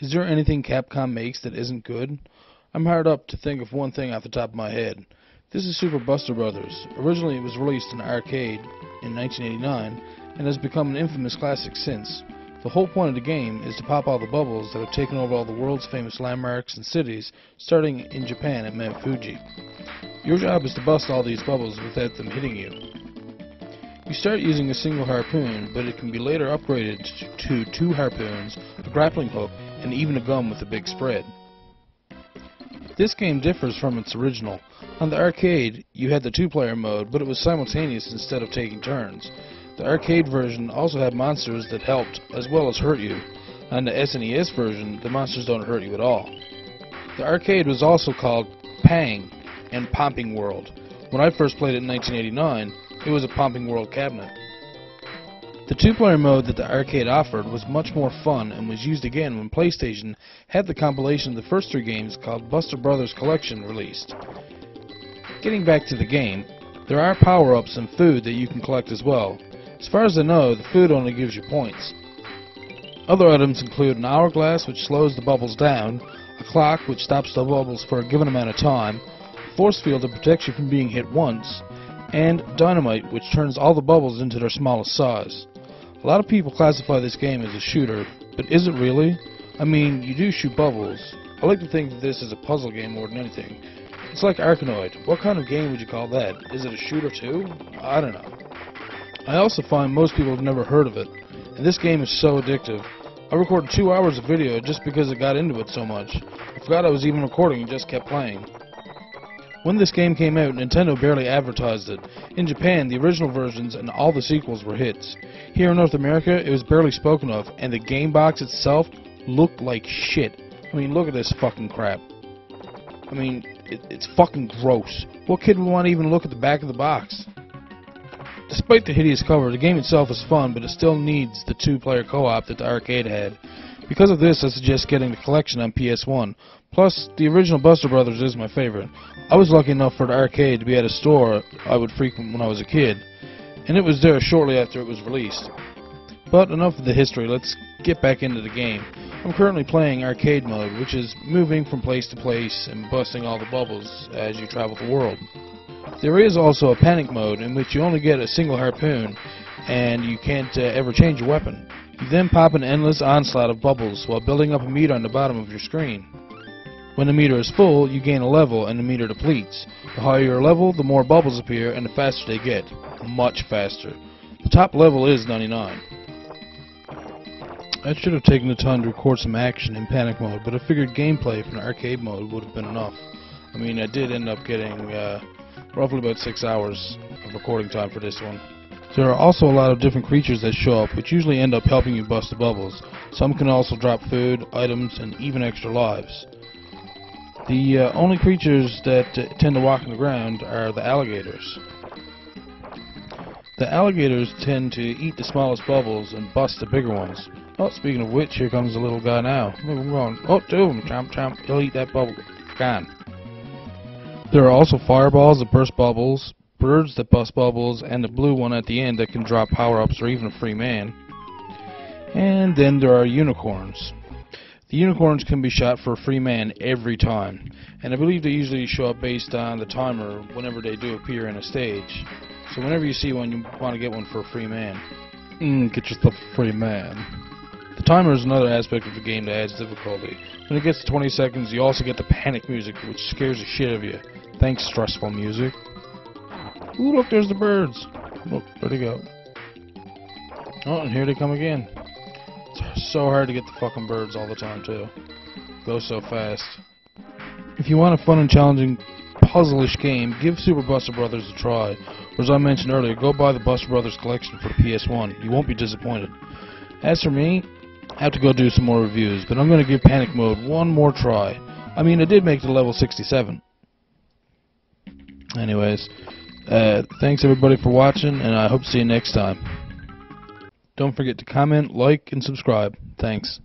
Is there anything Capcom makes that isn't good? I'm hard up to think of one thing off the top of my head. This is Super Buster Brothers. Originally it was released in an arcade in 1989 and has become an infamous classic since. The whole point of the game is to pop all the bubbles that have taken over all the world's famous landmarks and cities, starting in Japan at Mount Fuji. Your job is to bust all these bubbles without them hitting you. You start using a single harpoon, but it can be later upgraded to 2 harpoons, a grappling hook, and even a gun with a big spread. This game differs from its original. On the arcade, you had the 2-player mode, but it was simultaneous instead of taking turns. The arcade version also had monsters that helped, as well as hurt you. On the SNES version, the monsters don't hurt you at all. The arcade was also called Pang and Pumping World. When I first played it in 1989, it was a Pumping World cabinet. The 2-player mode that the arcade offered was much more fun and was used again when PlayStation had the compilation of the first 3 games called Buster Brothers Collection released. Getting back to the game, there are power-ups and food that you can collect as well. As far as I know, the food only gives you points. Other items include an hourglass which slows the bubbles down, a clock which stops the bubbles for a given amount of time, a force field that protects you from being hit once, and dynamite which turns all the bubbles into their smallest size. A lot of people classify this game as a shooter, but is it really? I mean, you do shoot bubbles. I like to think that this is a puzzle game more than anything. It's like Arkanoid. What kind of game would you call that? Is it a shooter too? I don't know. I also find most people have never heard of it, and this game is so addictive. I recorded 2 hours of video just because I got into it so much. I forgot I was even recording and just kept playing. When this game came out, Nintendo barely advertised it. In Japan, the original versions and all the sequels were hits. Here in North America, it was barely spoken of, and the game box itself looked like shit. I mean, look at this fucking crap. I mean, it's fucking gross. What kid would want to even look at the back of the box? Despite the hideous cover, the game itself is fun, but it still needs the 2-player co-op that the arcade had. Because of this, I suggest getting the collection on PS1. Plus, the original Buster Brothers is my favorite. I was lucky enough for the arcade to be at a store I would frequent when I was a kid, and it was there shortly after it was released. But enough of the history, let's get back into the game. I'm currently playing arcade mode, which is moving from place to place and busting all the bubbles as you travel the world. There is also a panic mode in which you only get a single harpoon and you can't ever change your weapon. You then pop an endless onslaught of bubbles while building up a meter on the bottom of your screen. When the meter is full, you gain a level and the meter depletes. The higher your level, the more bubbles appear and the faster they get. Much faster. The top level is 99. I should have taken the time to record some action in panic mode, but I figured gameplay from the arcade mode would have been enough. I mean, I did end up getting roughly about 6 hours of recording time for this one. There are also a lot of different creatures that show up, which usually end up helping you bust the bubbles. Some can also drop food, items, and even extra lives. The only creatures that tend to walk on the ground are the alligators. The alligators tend to eat the smallest bubbles and bust the bigger ones. Oh, speaking of which, here comes the little guy now. Look at him going. Oh, 2 of them. Chomp, chomp. He'll eat that bubble. Gone. There are also fireballs that burst bubbles, birds that bust bubbles, and the blue one at the end that can drop power-ups or even a free man. And then there are unicorns. The unicorns can be shot for a free man every time, and I believe they usually show up based on the timer whenever they do appear in a stage. So whenever you see one, you want to get one for a free man. Get yourself a free man. The timer is another aspect of the game that adds difficulty. When it gets to 20 seconds, you also get the panic music, which scares the shit out of you. Thanks, stressful music. Ooh, look, there's the birds. Look, where'd they go? Oh, and here they come again. It's so hard to get the fucking birds all the time, too. Go so fast. If you want a fun and challenging puzzle-ish game, give Super Buster Brothers a try. Or as I mentioned earlier, go buy the Buster Brothers collection for the PS1. You won't be disappointed. As for me, I have to go do some more reviews, but I'm going to give Panic Mode one more try. I mean, I did make it to level 67. Anyways, thanks everybody for watching, and I hope to see you next time. Don't forget to comment, like, and subscribe. Thanks.